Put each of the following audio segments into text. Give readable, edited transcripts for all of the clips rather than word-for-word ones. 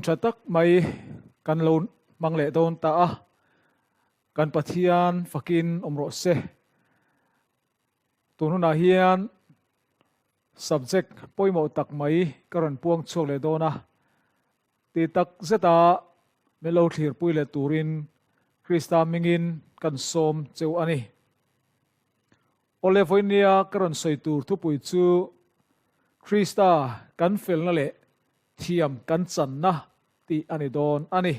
chatak mai kan lo mangle don ta a kan pathian fakin omro se tununa hian subject poimo tak mai karon puang chok le dona ti tak zeta melo thlir puile turin Krista mingin kan som cheu ani ole voinia karon soitur thupui chu Krista kan felna le thiam kan channa ti ani don ani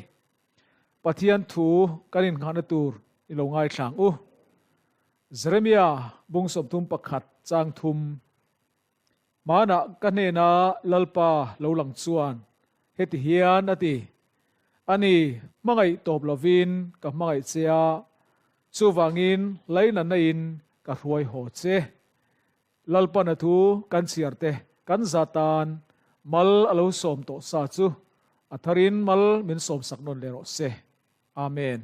pathian thu kanin khana tur ilongai thlang u Jeremia bung som thum pakhat chang thum mana kanena lalpa lolang chuan heti hian ati ani mangai top lovin ka mangai chia chuwangin laina nain ka ruai ho che lalpa na thu kan chiarte kan zatan mal alo som to sa chu atharin mal min som saknon lero se amen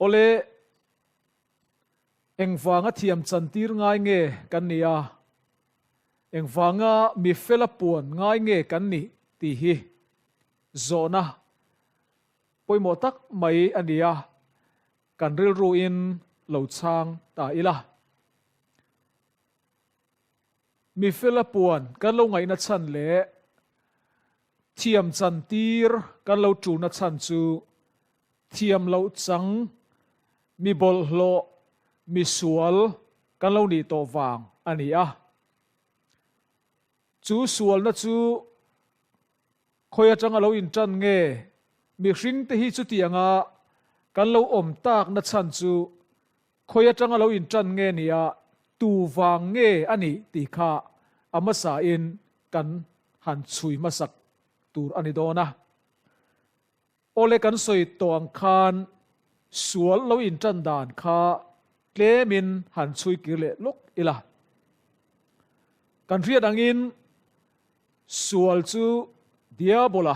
ole engwanga thiam chantir ngai nge kan nia engwanga mi fela puan ngai nge kan ni ti hi zona poimo tak mai ania kan ril ru in lo chang ta ila mi fela puan kan lo ngai na chan le thiam chantir kan lo tu na chan chu thiam lo chang mi bol hlo mi sual kan lo ni to wang ania chu sual na chu khoya changa lo in chan nge mi hring te hi chu tianga kan lo om tak na chan chu khoya changa lo in chan nge nia tu wang nge ani ti kha amasa in kan han chui masak tur ani dona ole kan soi tong khan sual lo in chan dan kha klemin han chui kirle lok ila kan riat angin sual chu diabola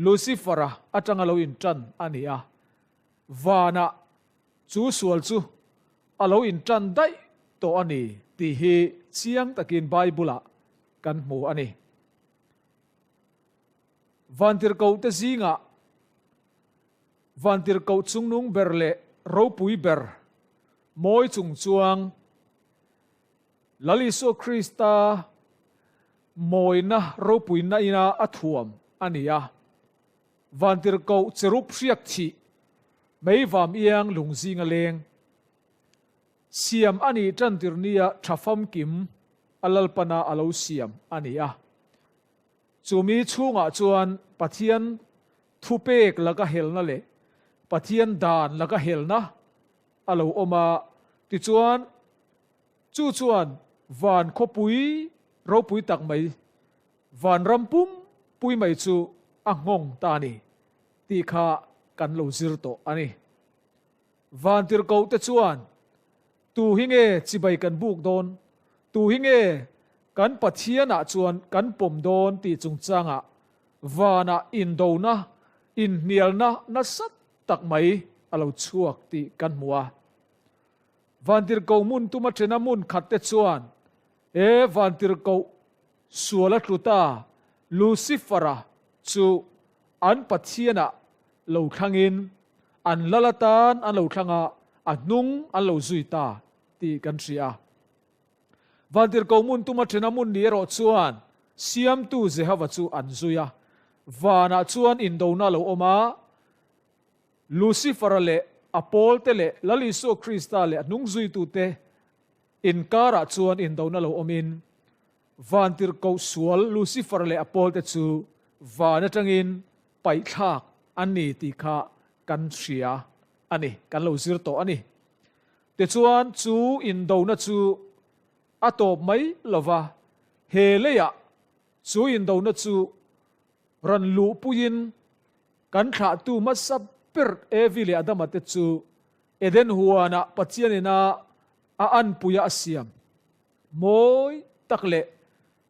lucifera atanga lo in chan ania vana chu sual chu alo in chan dai to ani ti hi chiang takin bible kan mu ani vantir ko te zinga vantir ko chungnung berle ro pui ber moi chung chuang laliso Krista moina ro pui na ina athuam ania vantir ko cherup riak thi mei vam iang lungzinga leng siam ani chantir nia thafam kim alalpana alo siam ania chumi chunga chuan pathian thupek laka helna le pathian dan laka helna alo oma ti chuan chu chuan van khopui ro pui tak mai van rampum pui mai chu angong ta ni ti kha kan lo zir to ani van tir ko te chuan tu hinge chibai kan buk don tu hinge kan pathiana chuan kan pom don ti chung changa vana in do na in nial na sat tak mai alo chuak ti kan muwa vantir ko mun tuma thena mun khatte chuan e vantir ko suala tuta lucifera chu an pathiana lo thangin an lalatan an lo thanga anung an lo zuita ti kan ria vantir ko mun tuma thena mun ni ro chuan siam tu jehova chu an zuya vana chuan in do na lo oma lucifer le apol te le laliso Krista le nung zui tu te in kara chuan in do na lo omin vantir ko sual lucifer le apol te chu vana tangin pai thak ani ti kha kan ria ani kan lo zir to ani te chuan chu in do na chu atop mai lova he leya chu in do na chu ran lu puin kan tha tu ma sap per evile adamate chu eden huana pachianina a an puya siam moi takle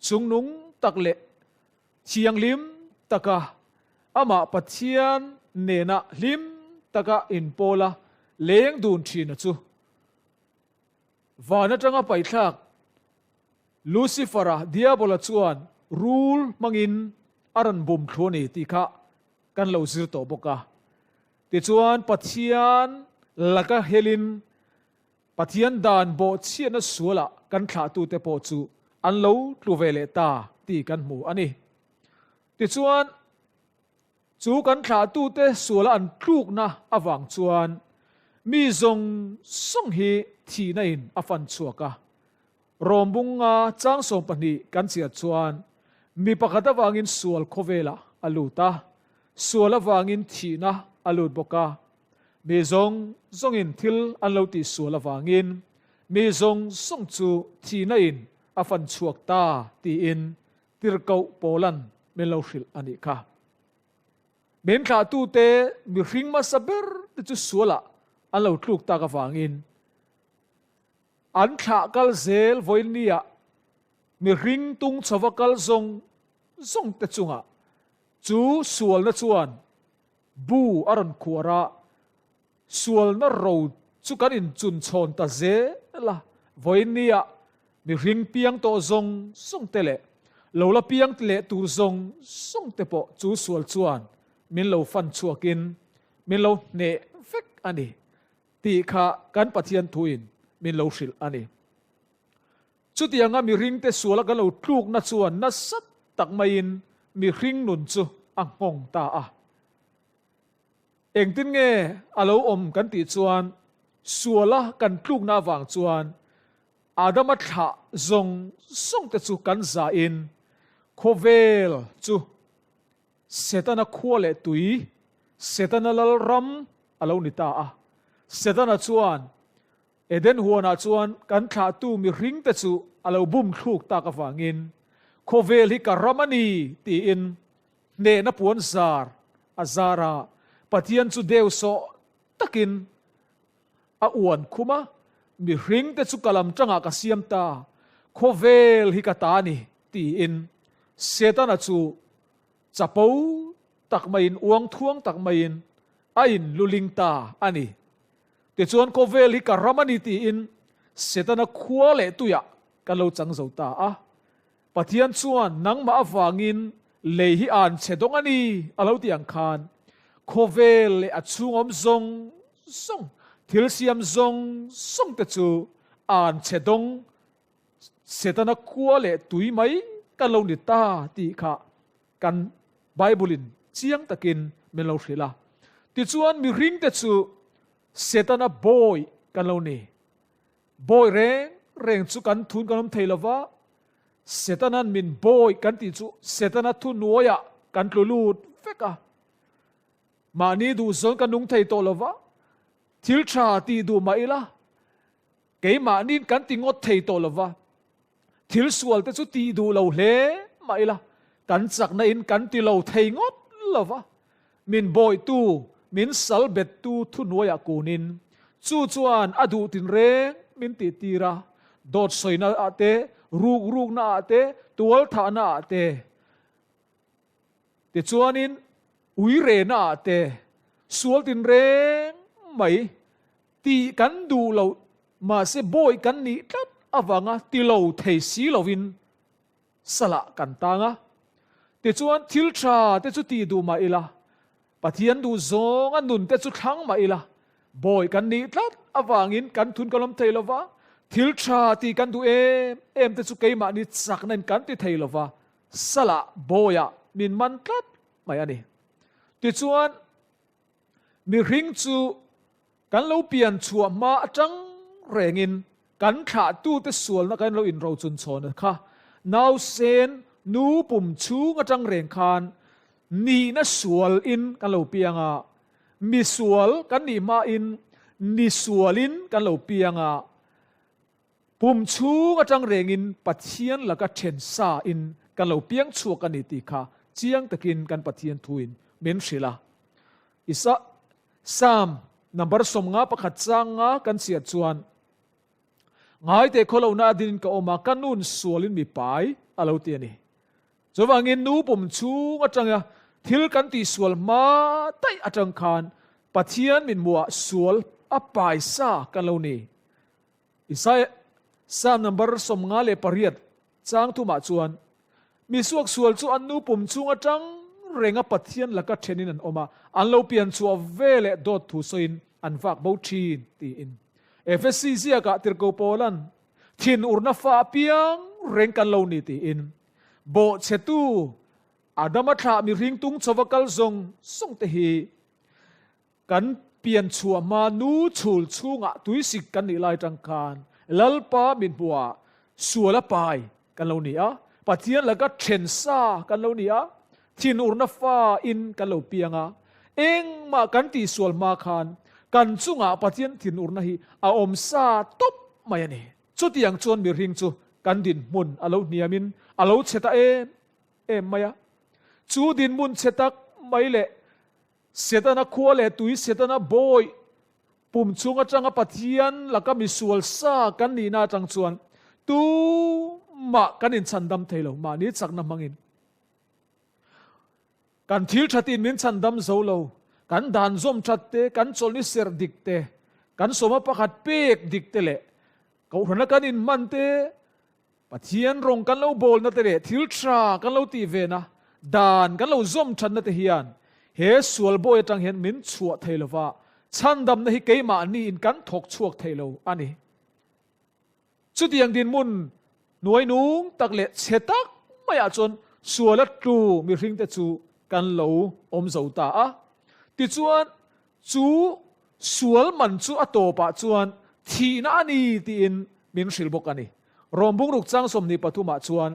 chungnung takle chiang lim taka ama pathian nena lim taka in pola leng dun thina chu vana tanga paithak lucifera diabola chuan rule mangin อารันบุมทวนตีค่ะกันเราซิรโตบกะติจวนปัทยานลักเฮลินปัทยานดานโบเชียนสัวละกันขาตูเตโปจูอันเราลูเวเลตาตีกันหมูอันนี้ติจวนจูกันขาตูเตสัวละอันคลูกนะอวังจวนมีทรงส่งฮีทีนัยอฟันชัวกะรวมบุงงาจางสมปนีกันเสียจวนมีปกติวางินสัวลโคเวละอลูตาสัวละวางินทีนะอลูดบกามีทรงอินทิลอันเราติสัวละวางินมีทรงส่งจูทีนัยอฟันชัวตาตีอินติรเกาโปลันเมลาฟิลอันนี้ค่ะเบนขาตูเตมีริงมาสเบอร์ติจุสัวละอันเราถูกตากวางินอันขากัลเซลโวยนียมีริงตุงชวกัลซงเตจุงะจูสวลนจวนบูอารันขัวระสวลนโรจุกันอินจุนชนตาเซละโวยนียมีริงเปียงโตซงเตเลเราละเปียงเตเลตูซงเตปจูสวลจวนมินเราฟันชัวกินมินเราเนเฟกอันนี้ตีขากันปะเทียนทุยนมินเราสิลอันนี้จุดยังมีริงเตสัวละกันเราทุกนัดส่วนนัดสัตตักมาอินมีริงนุนจูอังงงตาเองตินเงอเราอมกันติจวนสัวละกันทุกนาวังจวนอาดามัตถะส่งเตจูกันซาอินโคเวลจูเซตันขัวเลตุยเซตันลลรัมอเรานิตาเซตันจวนเอเดนหัวนาจวนกันขาตูมีริงเตจูอเราบุมทุกตากฟังอินโคเวลฮิการามานีตีอินเนนปวนซาร์อาซาราปะเทียนจูเดวโซตักินอวนคุมามีริงเตจูกลัมจังอากาเซียมตาโคเวลฮิกาตานีตีอินเซตันจูจับปูตักมาอินอวงท่วงตักมาอินอินลุลิงตาอันนี้แต่ส่วนโคเวลิการามานิตีอินเสตนาขัวเลตุยะกันเราจังเจ้าตาปะเทียนส่วนนังมาอฟังอินเลยฮิอันเชดงอันนี้เราตีอังคารโคเวลเลอัดซุงอมซงทิลเซียมซงเตจูอันเชดงเสตนาขัวเลตุยไหมกันเรานิตาตีค่ะกันไบเบิลินเจียงตะกินเมลาฟิลาติจวนมีริงเตจูเซตันบอยกันเราเนี่ยบอยเร่งจุกันทุนกันน้ำเทลวะเซตันันมินบอยกันติจูเซตันทุนนัวยะกันตลูดเฟกะมานี่ดูซอนกันนุ่งเทโตลวะทิลชาตีดูมาอีละเกยมานี่กันติงอดเทโตลวะทิลสวลเตจูตีดูเราเล่มาอีละกันจากในอินกันตีเราเทงอดลวะมินบอยตูมินสัลเบ็ดตูทุนวยากูนินจู่จวนอดูตินเร่งมินติตีระโดดสอยนาอาเตรูกนาอาเตตัวฐานาอาเตติจวนินอุยเรนาอาเตสวลตินเร่งไหมตีกันดูเรามาเสบอยกันนี้ทัดอวังตีเราเทสีเราวินสละกันตางติจวนทิลชาเตจุตีดูมาอีละปะเทียนดูซงอันนุนเตจุทั้งมาอีละบอยกันนี้ทัดอวางินกันทุนกลมเทลวะทิลชาตีกันดูเอ็มเตจุเกยมานิสักนันกันติเทลวะสละบอยมินมันทัดไม่อันนี้ติจวนมีริงจูกันเราเปลี่ยนชัวมาจังเร่งินกันขาตู้เตสวลนักกันเราอินเราจุนชนนะคะนาวเซนนูปุ่มชูงจังเร่งคานนี่นะสวลอินกันเราเปียงมีสวลกันนี่มาอินนี่สวลินกันเราเปียงปุ่มชูงจังเร่งอินปัจเจียนแล้วก็เชนซาอินกันเราเปียงชัวกันนี่ตีค่ะเจียงตะกินกันปัจเจียนทุนเมนศิลาอิสะสามนับประสมงาประคัดจังกันเสียจวนง่ายแต่คนเราหน้าดินก็ออกมากันนู่นสวลินมีไปอะไรเตียนี่จะว่าเงินนูผมชูงจังทิลกันตีสวลมาไตอาจังคานปัจเจียนมินมัวสวลอปายซากันเรานี่อิสายสามนับประสมงาเลปริยดจังทุมาจวน มีสวกสวลจูอันนูปุ่มจุงจังเร่งปัทเทียนแล้วก็เทนินันออกมาอันเราเปลี่ยนชัวเวเลดอดถูสอินอันฝากบูชีนตีอินเอฟเอสซีเซียกะติรโกโปลันทินอุรนาฟ้าเปียงเร่งกันเรานี่ตีอินโบเชตูอาดามาทรามีริงตุงชวกัลซงส่งเตหีกันเปลี่ยนชัวมานูชูลชูงะตุยสิกกันนี่ลายจังการลัลปามินบัวสัวละปายกันเรานี่อะปัทเทียนแล้วก็เทนซากันเรานี่อะทินอุรนาฟ้าอินกันเราเปียงอะเองมากันตีส่วนมาคานกันจุงะปัทเทียนทินอุรนาฮีอาอมซาตบมายันนี่จุดอย่างจวนมีริงจูกันดินมุนอาเราเนียมินอาเราเชตาเอมมายะจูดินมุนเชตักไม่เละเสตนาขัวเละตุยเสตนาบอยปุ่มจุงจังปัทเทียนแล้วก็มีส่วนซากันนี่นาจังจวนตูมากันอินชันดำเทโลมานี้จักน้ำมังอินกันทิลชัดอินมินชันดำโซโลกันดานซอมชัดเตกันโซลิเซอร์ดิกเตกันสมประคัดเป๊กดิกเตเละเขาหันกันอินมันเตปัทเทียนรงกันเราโบลนั่นเตะทิลชากันเราตีเวนะดานกันเราซอมชันนั่นเตะเฮียนเฮสวลโบยจังเห็นมินชัวเทโลว่าชันดำในฮิเกมาอันนี้อินกันถกชวกเทโลอันนี้จุดยังดินมุนหน่วยนุงตักเละเชตักไม่อาจจนสัวละจูมีริงแต่จูกันเหลาอมเจ้าตาติจวนจูสวลมันจูอโตปะจวนทีน่านี่ตีอินมินสิลบกันนี่รวมบุงรุกจังสมนิปทุมาจวน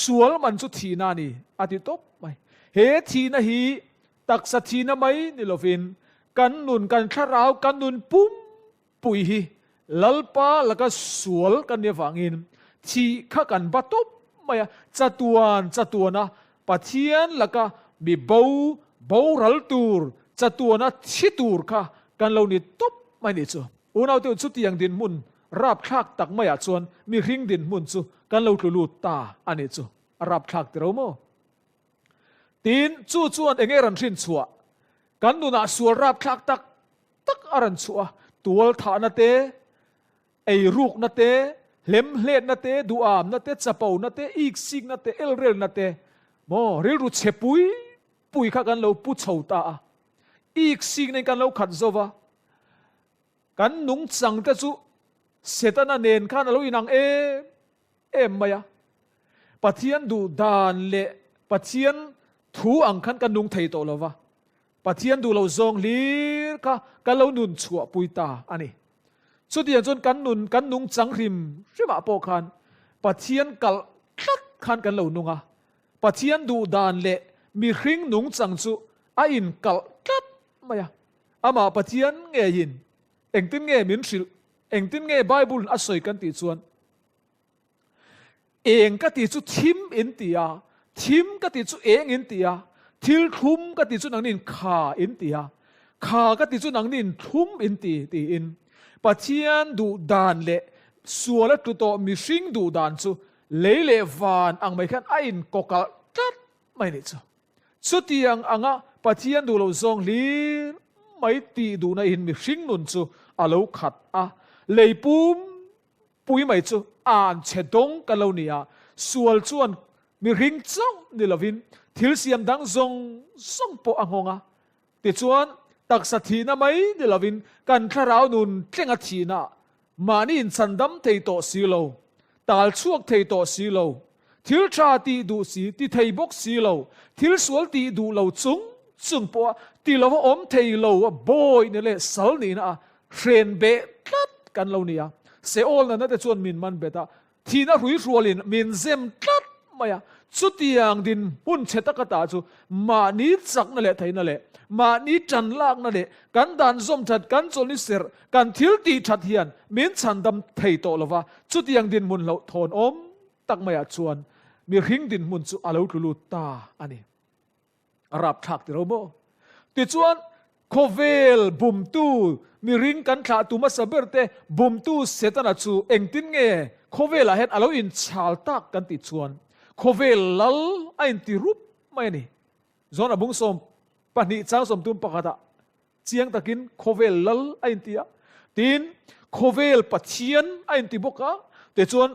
สวลมันจูทีน่านี่อาทิตบไม่เฮทีน่าฮีตักสัทีน่าไม่นิลฟินกันนุนกันคาราวกันนุนปุ้มปุยฮีลัลปาแล้วก็สวลกันเนี่ยฝังอินที่ข้ากันบัตบไม่จัตัวนะปัทเทียนแล้วก็มีเบารัลตูร์จัตัวนะชิตูร์ค่ะกันเรานี่ตบไม่นี่จ้ะอุณเอาเตียวชุดยังดินมุนราบคลากตักไม่อาจวนมีริงดินมุนจ้ะกันเราตุลูตาอันนี้จ้ะราบคลากเดี๋ยวมั้งตีนจู่จวนเองรันชินชัวกันดูน่ะสัวราบคลากตักอรันชัวตัวฐานเตไอรูกนาเตเล็มเล็ดนาเตดูอามนาเตจับเอานาเตอีกสิกนาเตเอลเรลนาเตโมเรลรูเชปุยข้ากันเราปุชาวตาอีกสิกในกันเราขัดโซวากันนุ่งจังแต่จูเสตนาเนนข้าเราอินังมายะปัทเทียนดูดานเละปัทเทียนถูอังคันกันนุ่งไทยโตแล้ววะปัทเทียนดูเราซองลีค่ะกันเราหนุนชัวปุยตาอันนี้สุดที่จนกันนุ่งจังริมใช่ไหมปอคันปัทเทียนกัลคัดคันกันเรานุ่งอ่ะปัทเทียนดูดานเละมีริงนุ่งจังจูอินกัลคัดมาอ่ะอามาปัทเทียนเงยินเองตินเงมินสิลเองตินเงไบเบิลอัศยกันติส่วนเองก็ติดจุดทิมอินเตียทิมก็ติดจุดเองอินเตียทิลทุมก็ติดจุดนังนินขาอินเตียขาก็ติดจุดนังนินทุมอินตีอินปัจเจียนดูดานเละสัวและตุโตมีสิ่งดูดานจูเลวานอังไม่ขันอินกอกกัดไม่นิจูสุดที่ยังอังปัจเจียนดูเราซองลีไม่ตีดูในอินมีสิ่งนุนจูอาเราขัดเลยปุยไม่จูอ่านเชดงกันเราเนี่ยส่วนชวนมีริงจ้องนี่ละวินทิลเสียมดังซงส่งโปอังหงติดชวนตักสัตทีนะไม่นี่ละวินกันคาราวนุนเจ้งทีนะมานี่อินสันดัมเทโตสีโลตาลชวกเทโตสีโลทิลชาตีดูสีที่เทบกสีโลทิลสวลตีดูเราจุงโปตีเราว่าอมเทโลว่าโบยนี่เลยสัลนี่นะเทรนเบตัดกันเราเนี่ยเซโอลนั่นแต่ชวนมินมันเบต้าทีน่ารุยรัวลินมินเซมตัดมา呀สุดอย่างดินปุ่นเชตกตาจูมานี้จักนั่นแหละไทยนั่นแหละมานี้จันลากนั่นแหละกันดันส้มชัดกันโซลิเซอร์กันทิลตีชัดเฮียนมินชันดำไทยโตละวะสุดอย่างดินมุนเราทอนอมตักมาชวนมีหิงดินมุนจูอาลูตุลูตาอันนี้รับทักติเราโมติชวนโคเวลบุมตูมีริงกันขาตุมาสเบอร์เตบุมตูเซตันาจูเองตินเงโคเวลาเห็นอาลูอินชาลตักกันติชวนโคเวลลัลอินติรูปไม่นี่จอนอบุงสมปนิจ้างสมตุมปะกะตะเจียงตะกินโคเวลลัลอินติอะตินโคเวลปัจเจียนอินติบกะแต่จวน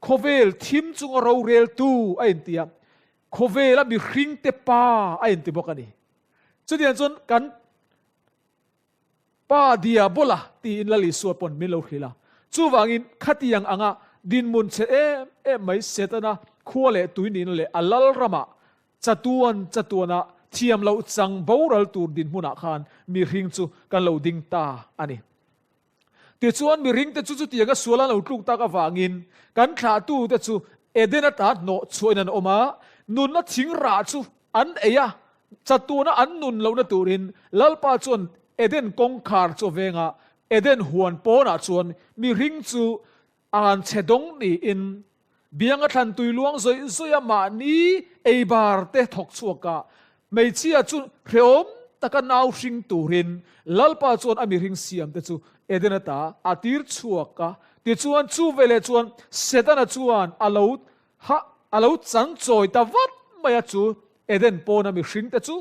โคเวลทิมจุงเราเรลตูอินติอะ โคเวลมีริงเตป้าไอ้ติบอกกันนี่จุดเดียนจนกันป้าเดียบละตีอินลลิสวดปนมิโลคิลาจูวางินขัดยังอ่างดินมุนเชไม่เสตนะขั้วเละตุยนินเละอัลลรมาจัตัวนะเทียมเราจังบาวรัลตูดินมุนักขานมีริงจูกันเราดิงตาอันนี้แต่ส่วนมีริงแต่จู่ๆที่ยังก็สวนเราลูกตากวางินกันขาตู้แต่จู่เอเดนตาโนช่วยนั่นออกมานุนนัดทิ้งราจูอันเอียจัตัวนะอันนุนเรานะตูรินลัลปาจวนเอเดนกงคาร์จูเวงะเอเดนหวนโปนะจวนมีริงจูอ่านเชดงนี่อินเบียงกันทันตุยลวงซอยมานี้เอบาร์เตถกชัวกะไม่เชื่อจุนเรียมตะกันเอาชิงตูรินลัลปาจวนอมีริงเสียมแต่จูเอเดนตาอาทิรชัวกะติจวนจูเวเลจวนเซตันจวนอาลาวจังจอยตาวัดไม่จูเอเดนโปนามีริงแต่จู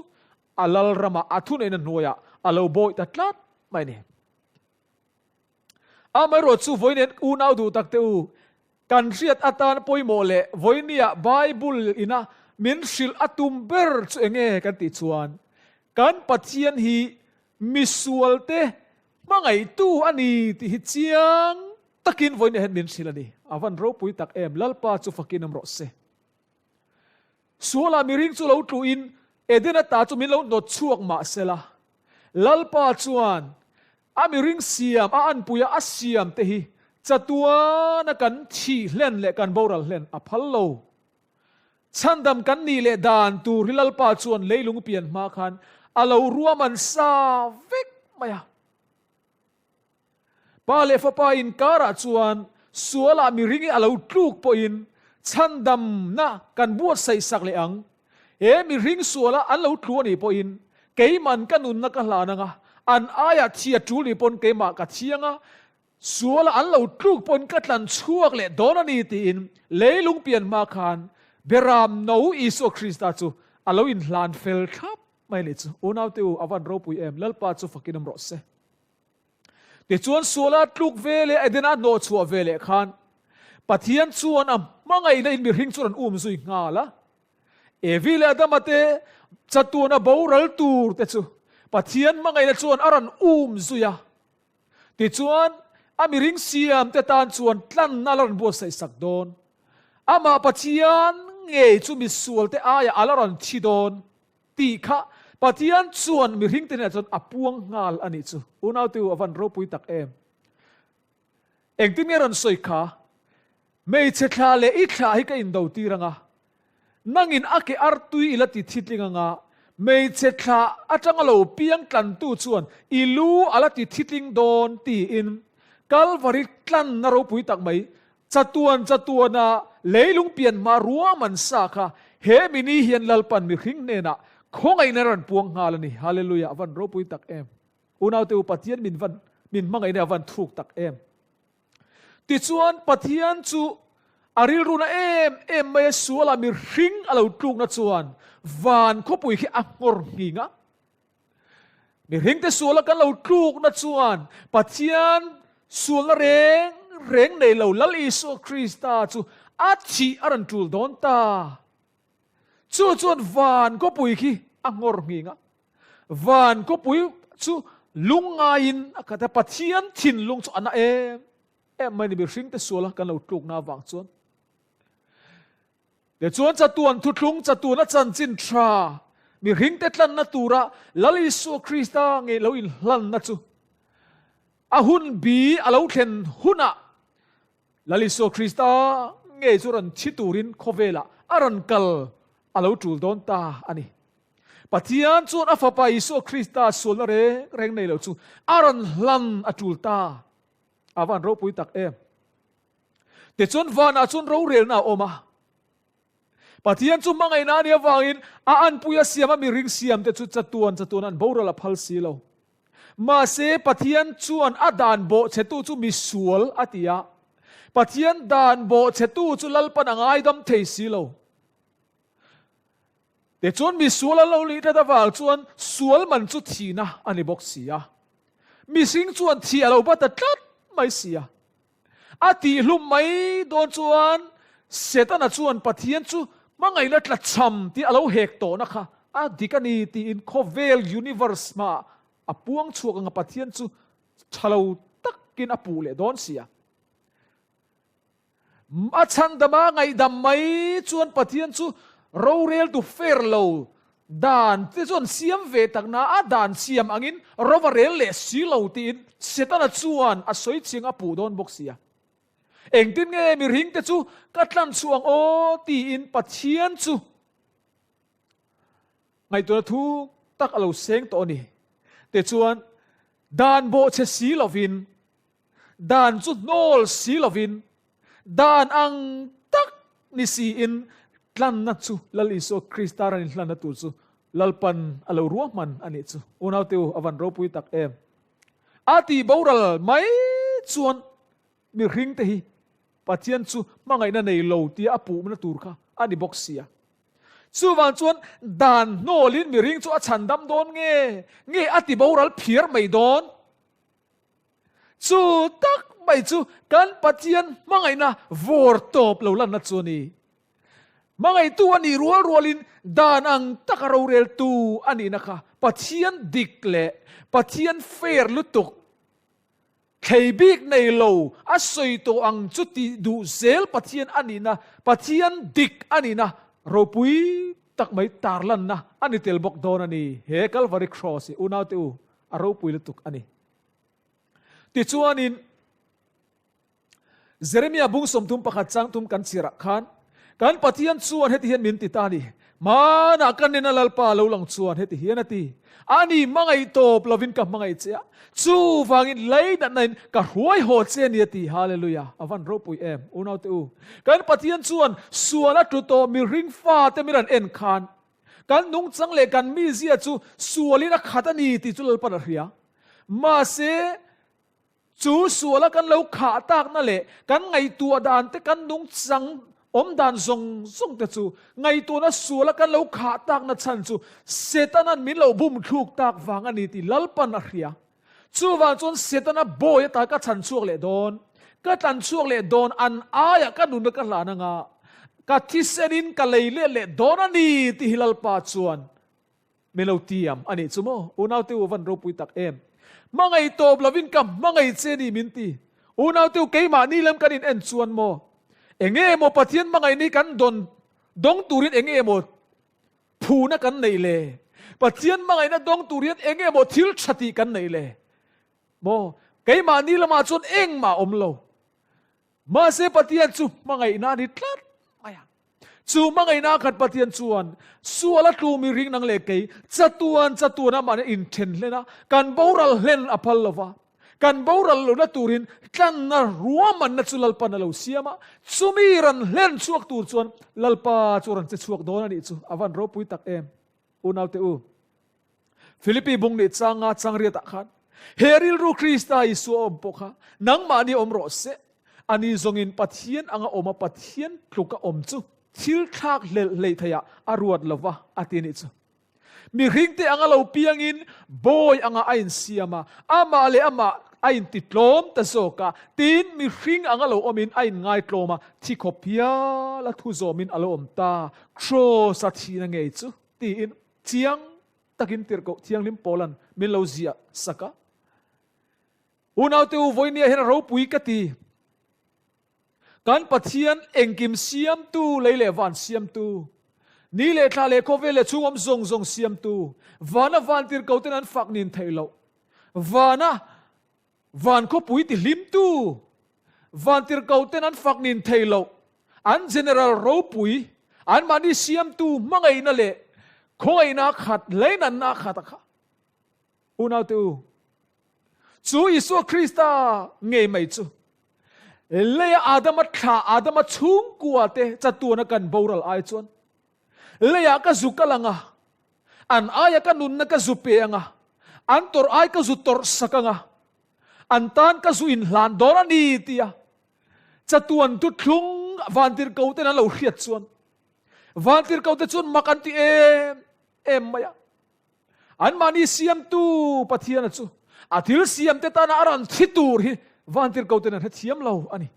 อาลัลรามาอาทุนเอ็นนัวอาลาวบอยตัดลัดไม่เนี่ยไม่รู้จูวันนี้อูน่าดูตักเตอูการเรียดอัตานปอยโมเลวันนี้ไบเบิลอินะมินชิลอัตุมเบอร์จูเองกันติดชวนการปฏิญาณฮีมิสวลเตมังไอตู้อันนี้ที่ฮิตยังตักินวันนี้เห็นมินชิลนี่อาวันรู้ปุยตักลัลปาจูฟักินน้ำรสเซส่วนลามิริงจูเราตูอินเอเดนตาจูมินเราโนดช่วงมาเซลาลัลปาจวนอามิริงเสียมอันปุยอาเสียมเตหิจัตัวนักันชีเล่นเละกันบอรัลเล่นอพัลโลฉันดำกันนี่เละดานตูริลัลปาจวนเลยลุงเปลี่ยนมาคันอาเรารัวมันซาเวกมายาปาเลฟปาอินการะจวนสัวลามิริงอาเราลูกปอินฉันดำนะกันบวชใส่สักเลอังมิริงสัวละอันเราทัวนี่ปอินเกยมันกันนุนนักลานังอันอายะเทียจูลีปนเกมากัดเชียงสัวละอันเราลูกปนกัดลันชั่วเลยโดนนี่ตีอินเลยลุงเปลี่ยนมาคันเบรามนูอิสุคริสต์จูอันเราอินลานเฟลครับไม่เลยจูอุณาติวอวันโรปุยลัลปาจูฟักินมรสเซเดี๋ยวชวนสัวละลูกเวเลไอเดน่าโนชัวเวเลคันปะเทียนชวนมังไงในอินมีริงชวนซุยงาละเอวิเลดามาเตจัตัวน่ะบาวรัลตูร์เตจูปะเทียนมังไงในชวนอารันซุยาติชวนอามิริงเสียมเตตานชวนตั้นนาลันบัวใส่สักโดนอามาปะเทียนเงยจูมิสวลเตอายาอาลันชิโดนตีค่ะปะเทียนชวนมิริงเตเนี่ยจนอปวงงาลอันนี้จูอุณาติวอวันโรปุยตักเองที่มีรันสวยค่ะไม่เช็ดลาเลอีกลาให้กับอินดาวตีรังนั่งอินอาเกอาร์ตุยอิลติทิดลิงไม่เช็ดลาอาจังเราเปียงกันตู้ชวนอิลูอาลติทิดลิงโดนตีอินกัลวาริกลันนารปุยตักไม่จัตัวน่ะเลยลุงเปลี่ยนมารัวมันสาค่ะเฮมินีเฮียนลัลปันมิริงเนน่ะคงไอเนรันปวงงาลนี่ฮาเลลูยาวันรปุยตักอุณาเตวปะเทียนมินมังไอเนวันถูกตักติชวนปะเทียนจูอาริลรุนไม่สัวลามิริงอาเราลูกนัดชวนวันเขาปุยขี้อังอร์หิงมิริงแต่สัวละกันเราลูกนัดชวนปะเทียนสัวละเร่งในเราลัลอิสุคริสตาจูอาชีอารันจูลดอนตาจูจวนวันเขาปุยขี้อังอร์หิงวันเขาปุยจูลุงอายินก็แต่ปะเทียนถิ่นลุงจวนไม่ได้มีสิ่งที่สัวละกันเราถูกนาวังชวนเดี๋ยวชวนจะตัวทุกลุงจะตัวนัดจันจินทรามีสิ่งที่ลันนัตุระลลิสุคริสต์เงยเราอินลันนัดจูอาหุนบีอาเราเห็นหุนะลลิสุคริสต์เงยจุรันชิตูรินโคเวล่าอารันกัลอาเราจูลดอนตาอันนี้ปะเทียนชวนอาฟาปาอิสุคริสต์ส่วนละเร่งในเราจูอารันลันอาจูลตาอาวันเราปุยตักแต่จนวันอาจนเราเรียนเอาออกมาปะเทียนจุมังไงนาเนี่ยวางอินอันปุยเสียมมีริงเสียมแต่จุดจัตัวนั้นบ่ระลับพัลสีเรามาเสปะเทียนจวนอดานโบเชตุจุมีสวลอติยาปะเทียนดานโบเชตุจุลัลปนังไอดำเทสีเราแต่จวนมีสวลเราลีแต่ตะวันจวนสวลมันจุดทีนะอันนี้บอกเสียมีสิ่งจวนที่เราบัดตัดไม่เสียอาทิลุมไม่โดนจวนเสตันจวนปะเทียนจู มังไงละตละชำที่เราเหกโตนะคะดิกันนี่ที่อินโคเวลยูนิเวอร์สมาปวงชัวกังปะเทียนจูชะเราตักกินปูเลดอนเสียฉันดมาไงดำไม่ชวนปะเทียนจูเราเรียลดูเฟรโลด่านที่ส่วนเสียมเวตักนาด่านเสียมอังินเราว่าเรลเลสีเหลาตีนเสตันชวนสวยเชียงปูดอนบกเสียเองตินเงมีริงแต่จูกัดลันช่วงโอตีอินปะเทียนจูไงตัวทุกตักเราเสียงตัวนี้แต่ชวนด่านโบเชสีเหลวินด่านจุดโนลสีเหลวินด่านอังตักนิสีอินลันนัดจูลลิโซคริสตารันลันนัดตูจูลลปันอลรัวมันอันนี้จูอุณาติวอวันโรปุยตักอาติบาวรัลไม่ชวนมีริงเตหีปะเทียนจูมังไงนั่นในโลที่อาปูมันตูร์ค่ะอันนี้บอกเสียจูวันชวนด่านโนลินมีริงจูฉันดำโดนเงอาติบาวรัลเพียร์ไม่โดนจูตักไม่จูกันปะเทียนมังไงนะวอร์ตบเราลันนัดจูนี่มังไงตัวนี้รัวลินด่านอังตักเราเรลตูอันนี้นะคะปะเทียนดิกเละปะเทียนเฟรลุตุกเคบิกในโลอาศัยตัวอังจุดที่ดูเซลปะเทียนอันนี้นะปะเทียนดิกอันนี้นะเราปุยตักไม่ตาลันนะอันนี้เตลบอกโดนอันนี้เฮกัลวาริครอสอุณาติวเราปุยลุตุกอันนี้ติดชวนินเจเรมียาบุงสมทุมประคัดจังทุมกันสิรักขันกันปะเทียนชวนเฮติเฮียนมินติตานีมานักกันเนนัลปาเราหลังชวนเฮติเฮียนตีอันนี้มังไอโตปลวินกับมังไอเจ้าชูฟังอินเลยนั่นนั่นกับหวยโหดเสียนี่ตีฮาเลลูยาอวันรูปุยอุณาติวกันปะเทียนชวนละตุโตมีริงฟ้าเตมิรันเอ็นคานกันนุ่งจังเลกันมีเสียจูสวนลินักขัดนี่ติจุลปนเรียมาเสจูสัวละกันเราขาตากนั่นแหละกันไงตัวดานแต่กันนุ่งจังดานทรงแต่จูไงตัวนั้นสัวละกันเราขาตากนั่นฉันจูเสตนั้นมิเราบุ้มถูกตากวางอันนี้ที่ลัลปันเรียจูวันจนเสตนั้นโบยตากฉันช่วงเล่โดนก็ฉันช่วงเล่โดนอันอายกันนุ่นกันหลานงาก็ที่เสดินกันเลยเล่โดนอันนี้ที่ฮิลัลปาชวนเมลตียมอันนี้จูโมอุณาติววันรูปุยตักมังไอโตบลาวินกัมมังไอเจนี่มินตีอุณาติวเกยมานี่เล่มกันอินเอ็นชวนโมเองโมปะเทียนมังไงนี่กันดงตูรินเองโมพูนักกันในเล่ปะเทียนมังไงนะดงตูรินเองโมทิลชติกันในเล่โมเกยมานี่ละมาชวนเองมาอมโลมาเสปะเทียนจูมังไงนาดิตลัดจูมังไงนาขัดปะเทียนชวนสัวละตูมีริงนังเล็กเกยจัตัวนะมันอินเทนเลยนะกันบาวรัลเล่นอภัลลวะกันบาวรัลลุนะตูรินกันนะรัวมันนะจุลปันนะเราเสียมาสุมีรันเล่นชวกตูชวนลัลปาชวนจะชวกโดนนี่จูอวันรบปุยตักอุนาวเตอูฟิลิปปีบุงนี่จังเรียตักขันเฮริลรูคริสตาอิสุอมปกhaนังมานี่อมโรเซอันนี้ทรงอินปัทเทียนอังอมปัทเทียนคลุกอมจูทิลทักเลยทยาอารวดลวะอาทินิจูมีริงเตอังเราเปียงอินบอยอังไอน์เสียมาอามาเลอามาไอน์ติดลมตะโซกาตีนมีริงอังเราอมินไอน์ง่ายกลมาที่ขบเพียละทุโซมินอารมตาโครสัตชีนังไงจูตีนเทียงตักินติร์โกเทียงลิมโปลันมินลาวเซียสักะอุณาติวโวยเนียเห็นเราปุยกตีกันปะเทียนเองกิมเสียมตูเลยเลวันเสียมตูนี่เลทาเลโคเวเลชุงอมซงเสียมตูวานะวันติร์เกาเตนันฝักนินไทยเราวันก็ปุยติลิมตูวันติร์เกาเตนันฝักนินไทยเราอันเจเนอรัลเราปุยอันมานี่เสียมตูมังไงนั่นแหละคงไอ้นักขัดเลยนันนักขัดอะค่ะอุณาติวจูอิสุคริสตาเงยไม่จูเลยอาดามัดขาอาดามัดชุ่มกัวเตจัดตัวนักกันบาวรัลไอจวนเลยอาก็จุกลังอ่ะอันอายก็นุนนักจุเปียงอ่ะอันตอร์ไอก็จุตอร์สักงอ่ะอันตานก็จุอินหลานดอรานีตีอ่ะจัดตัวนุดลุงวันที่เขาเตนั้นเราเรียดจวนวันที่เขาเตจวนมักันที่มายอันมานี่เสียมตูปะเทียนจูอาทิลเสียมเตตานาอารันทิตูร์วันที่เขาเตนั้นเทียมเราอันนี้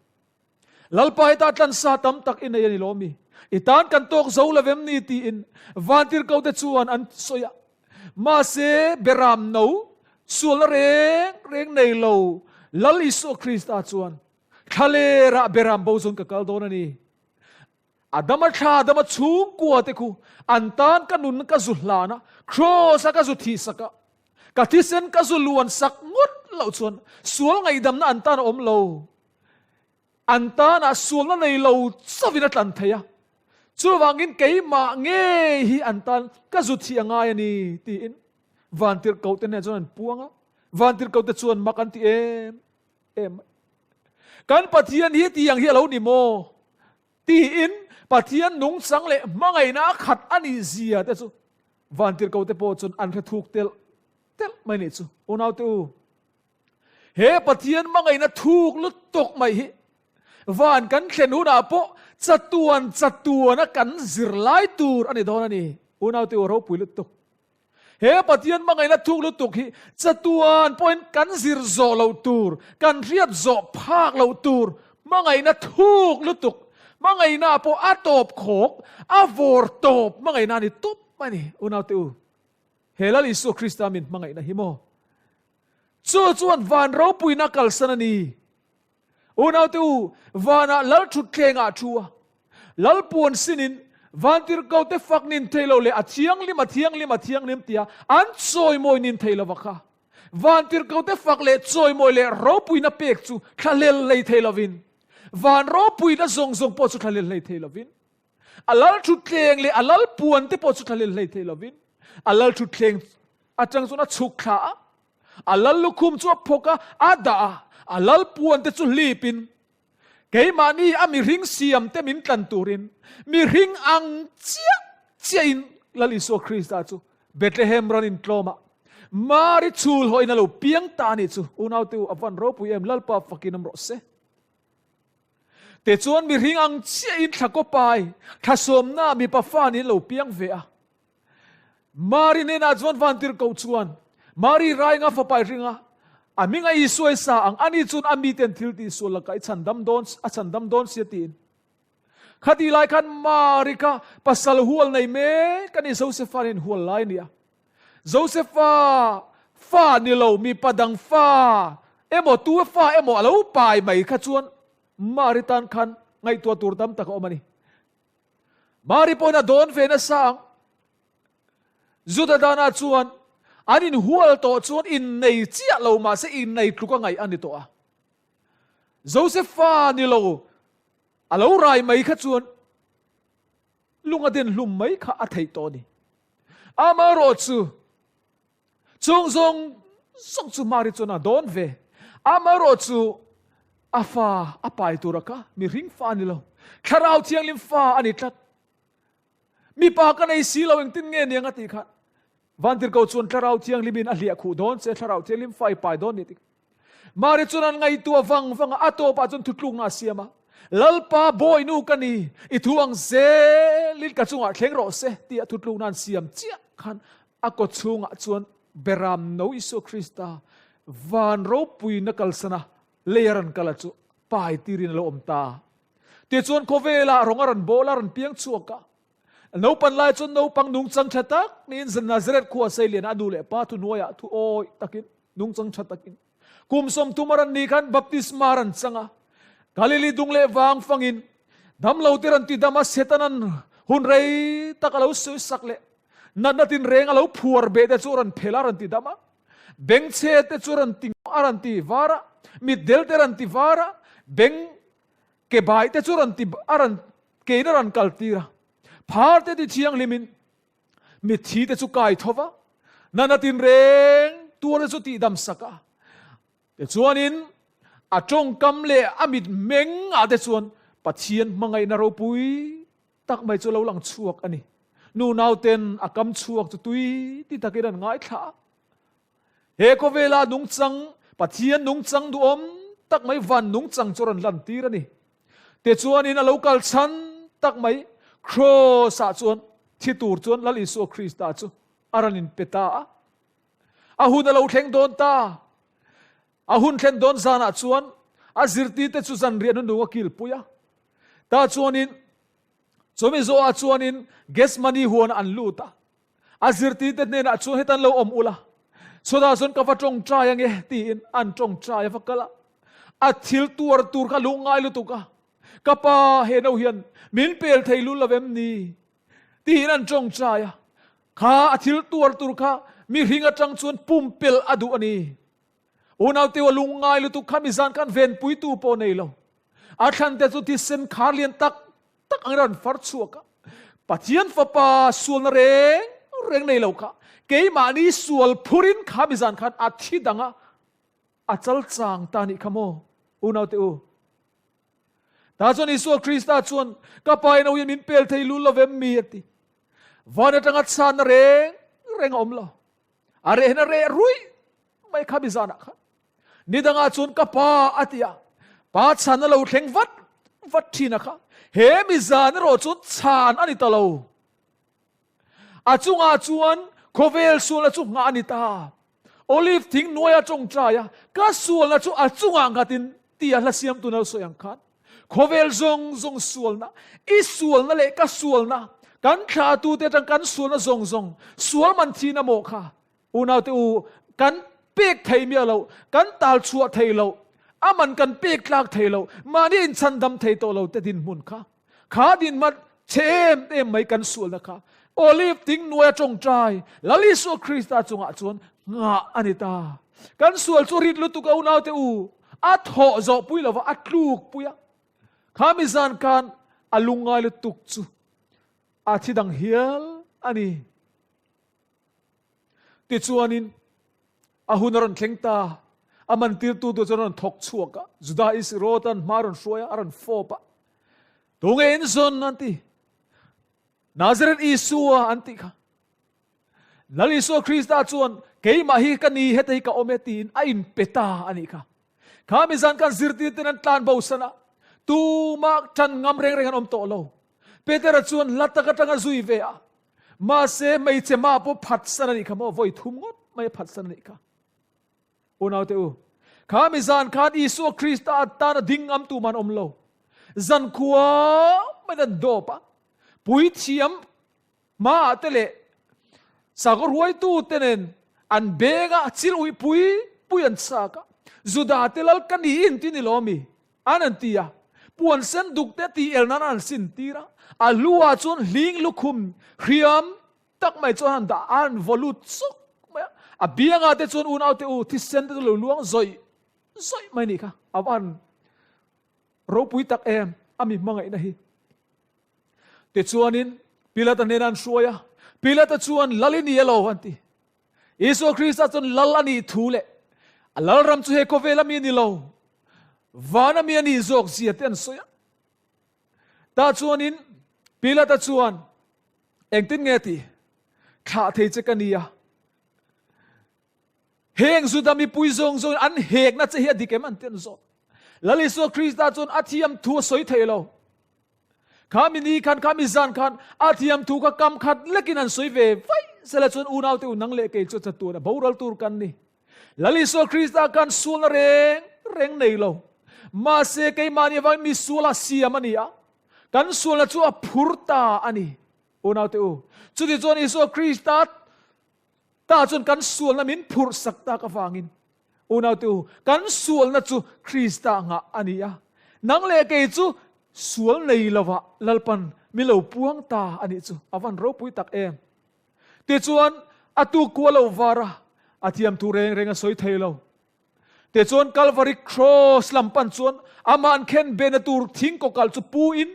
ลัลปายตาตันซาตัมตักอินในยันโลมี itan kan tok zo lavem ni ti in vantir kau te chuan an soya ma se beram no sul reng nei lo lal iso Krista chuan thalera beram bo zon ka kal don ani adama tha adama chung kwa te ku antan kanun ka zulana cross ka zu thi saka ka thisen ka zu luan sak ngut lo chuan sual ngai dam na antan om lo antana sual na nei lo savina tlan thaya chu wangin keima nge hi antan ka zu thi anga ani ti in vantir kau te ne chuan puanga vantir kau te chuan makan ti em kan pathian hi tiang hi lo ni mo ti in pathian nung sang le mangai na khat ani zia te chu vantir kau te po chun an kha thuk tel mai ni chu unaw tu he pathian mangai na thuk lu tok mai hi van kan thlen hu na po chatuan kan zir lai tur ani don ani unaw tu ro pui lu tok he pathian mangai na thuk lu tok hi chatuan point kan zir zo lo tur kan riat zo phak lo tur mangai na thuk lu tok mangai na po atop khok avor top mangai na ni top mani unaw tu helal isu Krista min mangai na himo chuan van ro pui na kal sanani unaw tu vana lal thut thenga thua lal puan sinin vantir kau te fak nin thailo le athiang lim tia an choi moi nin thailo wakha vantir kau te fak le choi moi le ro pui na pek chu thalel lei thailovin van ro pui na zong po chu thalel lei thailovin alal thut thleng le alal puan te po chu thalel lei thailovin alal thut thleng atang chuna chuk kha alal lukhum chu phoka ada alal puan te chu lipin keimani ami ring siam te min tlan turin mi ring ang chiain laliso Krista chu Bethlehem ranin tloma mari chul hoina lo piang ta ni chu unaw tu avan ro pu em lalpa fakinam ro se te chuan mi ring ang chiain thako pai thasom na mi pa fa ni lo piang ve a mari ne na chuan vantir ko chuan mari rai nga fa pai ringa aminga isoi sa ang ani chun ami ten thil ti so la kai chandam don se tin khati lai khan marika pasal hual nei me kan Joseph in hual lai nia Joseph fa ni lo mi padang fa emo tu fa emo alo pai mai kha chuan maritan khan ngai tua tur dam tak omani mari pona don ve na sang Zudadana chuan anin hual to chuan in nei chia lo ma se in nei tluka ngai ani to a Joseph fa ni lo alo rai mai kha chuan lunga den lum mai kha a thei to ni ama ro chu chung zong sok chu mari chuna don ve ama ro chu afa apai turaka mi ring fa ni lo kharau thiang lim fa ani tlat mi pa ka nei si lo eng tin nge ni anga ti kha vantir ko chuan tharau thiang limin a hlia khu don se tharau thiang lim fai pai don ni ti mari chunan ngai tua wang ato pa chun thutlung na siama lalpa boy nu kani ithuang ze lil ka chunga thleng ro se ti thutlung nan siam chia khan ako chunga chuan beram no iso Krista van ro pui na kalsana leyaran kala chu pai tirin lo omta te chuan khovela rongaran bolaran piang chuaka no pan lai chun no pang nung chang thatak nin zan Nazareth khuwa sailian adu le pa tu noya tu oi takin nung chang thatakin kum som tumaran ni khan baptismaran changa Galili dung le wang fangin dam lo tiran ti dama setanan hun rei takalo su sakle nanatin reng alo phuar be te churan phelaran ti dama beng che te churan ting aran ti wara mit del teran ti wara beng ke bai te churan ti aran ke naran kaltira pharte ti thiang limin mi thi te chu kai thova nanatin reng tuar chu ti dam saka te chuanin atong kam le amit meng ate chuan pathian mangai na ro pui tak mai chu lo lang chuak ani nu nauten akam chuak chu tui ti takiran ngai tha he ko vela nung chang pathian nung chang du om tak mai van nung chang choran lan tir ani te chuanin a local chan tak mai cross a chuan thi tur chuan lal isu Krista chu aranin peta a hun lo thleng don ta a hun thlen don zana chuan a zirti te chu zan rian nu wakil puya ta chuanin so mi zo a chuanin gas money huan an luta azirti te ne na chu hetan lo om ula so da zon ka fa tong tra yang e ti in an tong tra ya fakala a thil tur ka lungai lu tu ka pa he no hian min pel thei lu lavem ni ti in an tong tra ya kha a thil tur kha mi ringa tang chuan pum pel adu ani unaw te lungai lu tu kha mi zan kan ven pui tu po nei lo a than te chu ti sen khar lian tak angran far chuaka pathian fa pa sul na reng nei lo kha ke ma ni sual phurin kha mi zan khan a thi danga a chal chang ta ni khamo unaw te ta chon isu Krista chon ka pai no yin min pel thei lu lovem mi ati vana tanga chan reng om lo are na re rui mai kha mi zan kha ni danga chon ka pa atia pa chan lo thleng vat thina kha he mi zan ro chon chan ani ta lo a chunga chuan khovel sul chu nga ani ta olive thing noya chong cha ya ka sul na chu a chunga ngatin tia la siam tu na so yang khan khovel zong sul na i sul na le ka sul na kan kha tu te tang kan sul na zong sul man thi na mo kha unaw te kan pek thei mi lo kan tal chua thei lo aman kan pek tlak thei lo mani in chan dam thei to lo te din mun kha din mat chem em mai kan sul na kha olive ting noya chong trai lali so Krista chunga chun nga anita kan sual chu rit lu tu ka unaw te a tho zo pui lova a tluk puya khamizan kan alungai lu tuk chu a thidang hial ani ti chuanin a hunaron thlengta aman tir tu choron thok chuaka juda is rotan maron soya aran fopa tungen zon anti Nazareth Isua anti kha lali so Krista chuan keima hi kani hetei ka ometin a in peta ani kha khamizan kan zirti tenan tlan bo sana tu ma chan ngam reng om to lo petera chuan lataka tanga zui ve a ma se mai che ma po phat sana ni kha mo voi thum ngot mai phat sana ni kha unaw te khamizan khan Isu Krista ta na dingam tu man om lo zan khuwa madan do pa pui thiam ma tele sagor huai tu tenen an bega chil ui pui an saka juda telal kani in tin lomi anantia puan sen duk te ti el nan an sin tira alua chon ling lukhum khiam tak mai chon da an volut sok a bianga te chon un out te thi sen te lo luang zoi mai ni kha awan ro pui tak em ami mangai na hi te chuanin pilata nenan suaya pilata chuan lalini yelo anti Isu Krista chun lalani thule alalram chu he kovela mi ni lo vana mi ani zok ziaten soya ta chuanin pilata chuan engtin ngeti kha thei chekania heng zudami pui zong an hek na che hi dikem an ten zo lali Isu Krista chun athiam thu soi theilo kamini kan kamizan kan athiam thu ka kam khat lekin an soi ve vai sela chun unaw te unang le ke chu chatu na boral tur kan ni lali so Krista kan sul na reng nei lo ma se ke mani wang mi sula siamania kan sul na chu a phurta ani unaw te chu ti chon Isu Krista ta chun kan sul na min phur sakta ka wangin unaw te kan sul na chu Krista nga ania nang le ke chu sual nei lawa lalpan milo puang ta ani chu awan ro pui tak em ti chuan atu kwalo wara athiam tu reng a soi thailo te chuan Calvary cross lampan chuan aman khen benatur thing ko kal chu pu in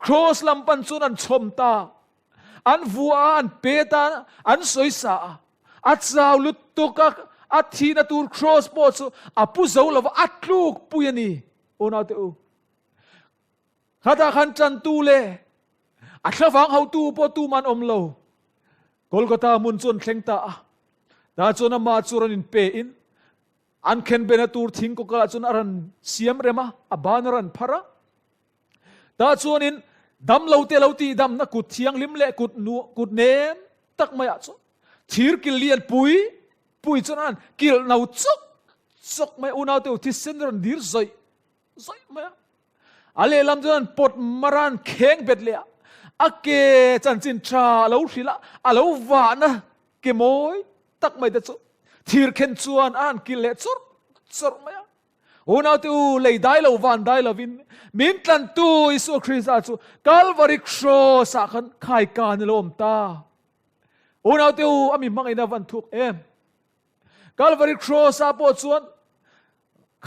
cross lampan chuan an chom ta an vua an peta an soi sa a chaw lut to ka athina tur cross po chu apu zo lawa atluk puyani ona te khata khan chan tu le a thawang hau tu po tu man om lo Kolkata mun chun thlengta ta chuna ma churan in pe in an khen bena tur thing ko ka chun aran siam rema a banaran phara ta chun in dam lo te lo ti dam na kut thiang lim le kut nem tak maya chu thir kil lian pui chun an kil nau chok mai unaw te thi sen ron dir zoi maya ale lam chuan pot maran kheng bet le a ke chan chin tra lo hrila a lo wa na ke moi tak mai da chu thir khen chuan an ki le chur maya unau tu lei dai lo van dai lovin min tlan tu isu Krista chu Calvary cross a khan khai ka ni lom ta unau tu ami mangai na van thuk em Calvary cross a po chuan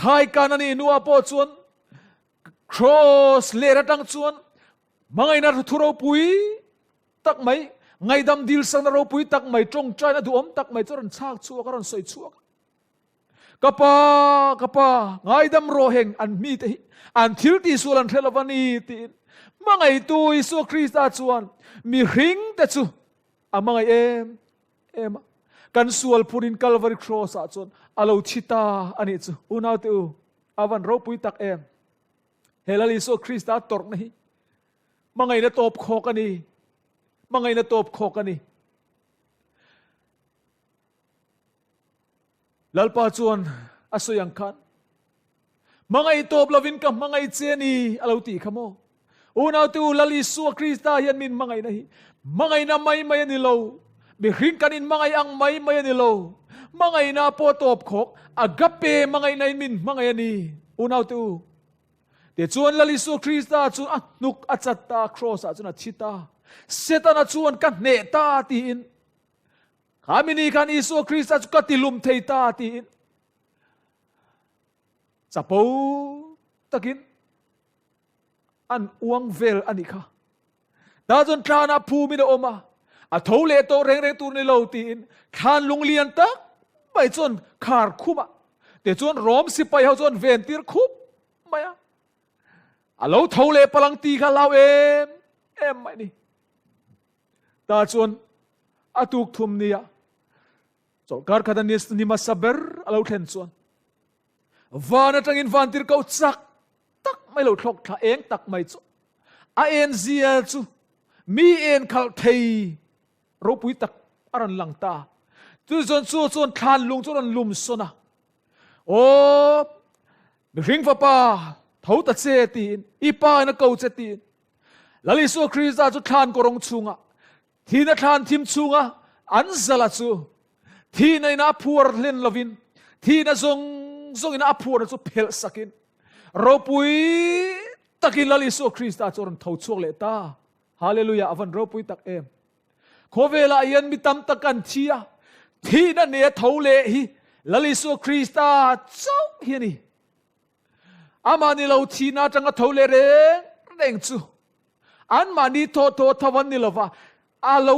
khai ka na ni nuwa po chuan cross le ra tang chuan mangai na thu ro pui tak mai ngai dam dil sang na ro pui tak mai trong trai na du om tak mai choran chak chu ka ron soi chu kapa ngai dam ro heng an mi te an thil ti sulan thelawani tin mangai tu isu Krista chuan mi ring te chu amangai em kan sual purin Calvary cross a chuan alo chita ani chu unau tu avan ro pui tak em helali isu Krista tor nahi mangai na top khok ani mangai na top khok ani lalpa chuan asoyang khan mangai top lovin ka mangai cheni aloti khamo unau tu lali su Krista hian min mangai nahi mangai na mai ani lo mi hring kanin mangai ang mai ani lo mangai na po top khok agape mangai na min mangai ani unau tu te chuan lali su Krista chu nuk achata cross a chuna chita setana chuan kan ne ta tin kamini kan isu Krista chu ka tilum thei ta tin chapo takin an uang vel ani kha da chon thana phu mi na oma a thole to reng tu ni lo tin khan lung lian ta bai chon khar khuma te chon rom si pai ho chon ven tir khup maya alo thole palang ti kha law em mai ni ta chuan atuk thum nia chol kar khadanis ni ma saber alo thlen chuan vana tangin van tir ko chak tak mai lo thlok tha eng tak mai chu a en zia chu mi en khal thei ro pui tak aran lang ta tu chon than lung chon lum sona o mi ring fa pa thau ta che tin i pa na ko che tin lali su Krista chu than ko rong chunga thina than thim chunga an zala chu thina ina phur len lovin thina zong ina phur chu phel sakin ro pui takin lali su Krista choron thau chuak le ta hallelujah avan ro pui tak em khovela yan mi tam takan thia thina ne thole hi lali su Krista chau hiani amani lo thina tanga thole reng chu an mani tho thawan ni lova alo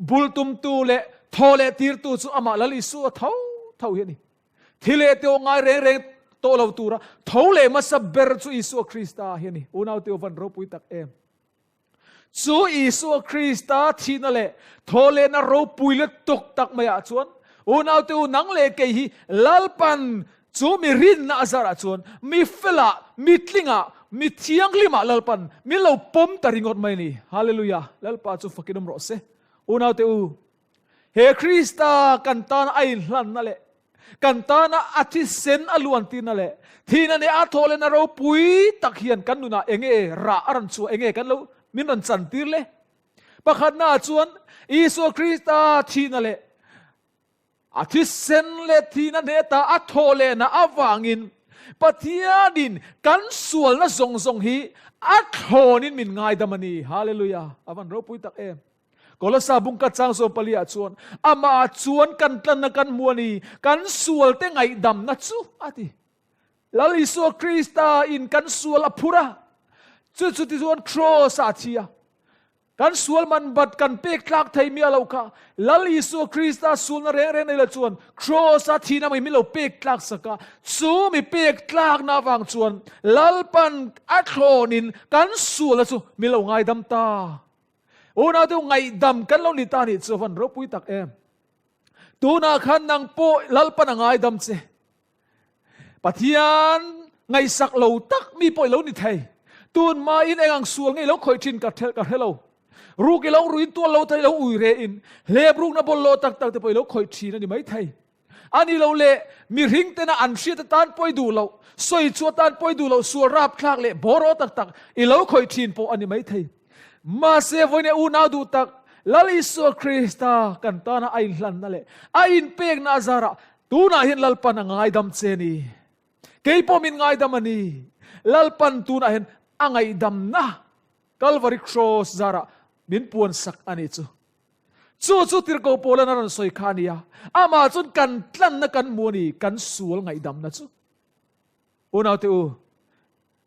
bultum tu le thole tir tu chu ama lali su thau hiani thile te ngai reng to lo tura thole ma saber chu isu Krista hiani unau te van ro pui tak em chu isu Krista thina le thole na ro pui le tok tak maya chuan unau te nang le ke hi lalpan chu mi rin na azara chuan mi fela mi tlinga mi thiang lima lalpan mi lo pom taringot mai ni hallelujah lalpa chu fakinom ro se unau te he Krista kantan ai hlan na le kantana athi sen aluan tin na le thina ne a thole na ro pui tak hian kan nuna enge ra aran chu enge kan lo min ran chan tir le pakhat na chuan isu Krista thina le athi sen le thina ne ta a thole na awangin pathianin kan sual na zong hi a thonin min ngai damani hallelujah avan ro pui tak em Kolasa bung ka chang so palia chuan ama chuan kan tlan na kan muani kan sual te ngai dam na chu ati lali so Krista in kan sual apura chu ti chuan cross a thia kan sual man bat kan pek tlak thai mi alo ka lali so Krista sul na reng nei la chuan cross a thina mai mi lo pek tlak saka chu mi pek tlak na wang chuan lalpan a thlonin kan sual chu mi lo ngai dam ta una tu ngai dam kan lo ni ta ni chuan ro pui tak em tu na khan nang po lalpan ngai dam che pathian ngai sak lo tak mi poi lo ni thai tun ma in engang sual ngai lo khoi thin ka hello ru ke lo ruin tu lo thai lo ui re in le bruk na bol lo tak te poi lo khoi thin ani mai thai ani lo le mi ring te na an hria ta tan poi du lo soi chu tan poi du lo sur rap thlak le boro tak i lo khoi thin po ani mai thai มาเซวเนอูนาดูตักลลิสวคริสตากันตานาไอลันนั่นแหละไออินเปกนาซาระตูน่าเห็นลัลปันง่ายดำเซนีเกย์พอมินง่ายดำมันนี่ลัลปันตูน่าเห็นง่ายดำนะกัลวาริครอสซาระมินปวนสักอันนี้จู่ติรโกโปลนันสอยขานียอามาจนกันตั้นนักันมัวนี่กันสวลง่ายดำนะจู่อุณาเตอู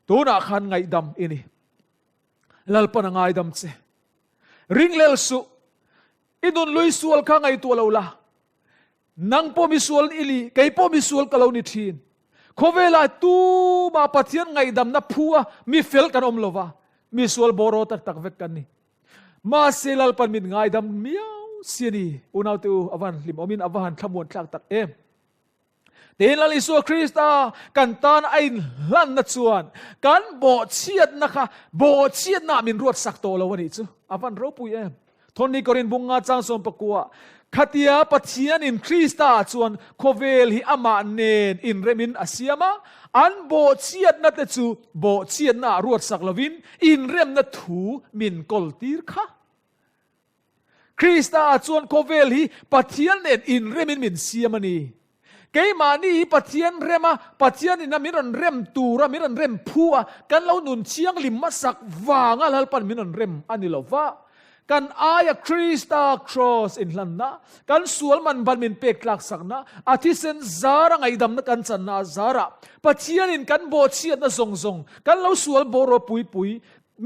ตูน่าขันง่ายดำอินี่ลัลปันง่ายดำเซริงเลลสุอินุนลุยสวลข้างไอตัวเราละนังพอมิสวลอิลีไกพอมิสวลกะเรานิทินโคเวลาตูมาปะเทียนไงดำนับพัวมีเฟลกันอมโลวามิสวลบอโรตักเวกกันนี่มาเซลัลปันมินไงดำเมียวเสียนี่อุณาตูอวันลิมอมินอวันขมวนคลักตักเอ็มเตนลลิสวคริสตากันตานไอลันนัดส่วนกันโบเชียดนะคะโบเชียดน่ามินรวดสักโตแล้ววันนี้จูอวันรู้ปุยเอ็มทนนี้ก็เรียนบุงงาจางสมปะกัวขัดยาปัจเจียนอินคริสตาส่วนโคเวลฮิอามาเนนอินเรมินอาเซียมาอันโบเชียดนัดจูโบเชียดน่ารวดสักลวินอินเรมนัดถูมินกอลตีร์ค่ะคริสตาส่วนโคเวลฮิปัจเจียนเนนอินเรมินมินเซียมานีเกมานี่ปัจเจียนเรมาปัจเจียนนี่นะมิรันเรมตูระมิรันเรมพัวกันเราหนุนเชียงลิมมาสักวางอะไรปันมิรันเรมอันนี้เราว่ากันอายคริสตาครอสอินลันนะกันสวลมันบันมินเปกลักสักนะอาทิเซนซาระไงดำนะกันสันนาซาระปัจเจียนินกันโบเชียนนะทรงกันเราสวลโบโรปุย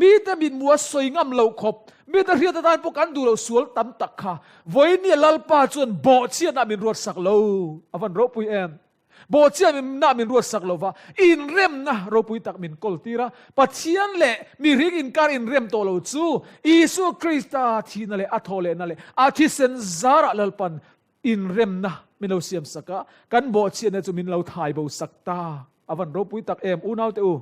มีแต่มินมัวสวยงามเหล่าขบมีแต่เรียตานพวกกันดูเราสวลตั้มตักค่ะวันนี้ลัลปาจวนโบเชียนน่ามินรวดสักเหล่าอวันโรปุยเอ็มโบเชียนน่ามินรวดสักเหล่าว่าอินเรมนะโรปุยตักมินกอลตีระปัจเจียนเละมีริกอินการอินเรมโตเหล่าจูอิสุคริสตาทีนั่นเละอัทโอเลนั่นเละอาทิเซนซาระลัลปันอินเรมนะมินเราเสียมสักกะกันโบเชียนเนี่ยจะมินเราถ่ายเบาสักตาอวันโรปุยตักเอ็มอูนาวเตอู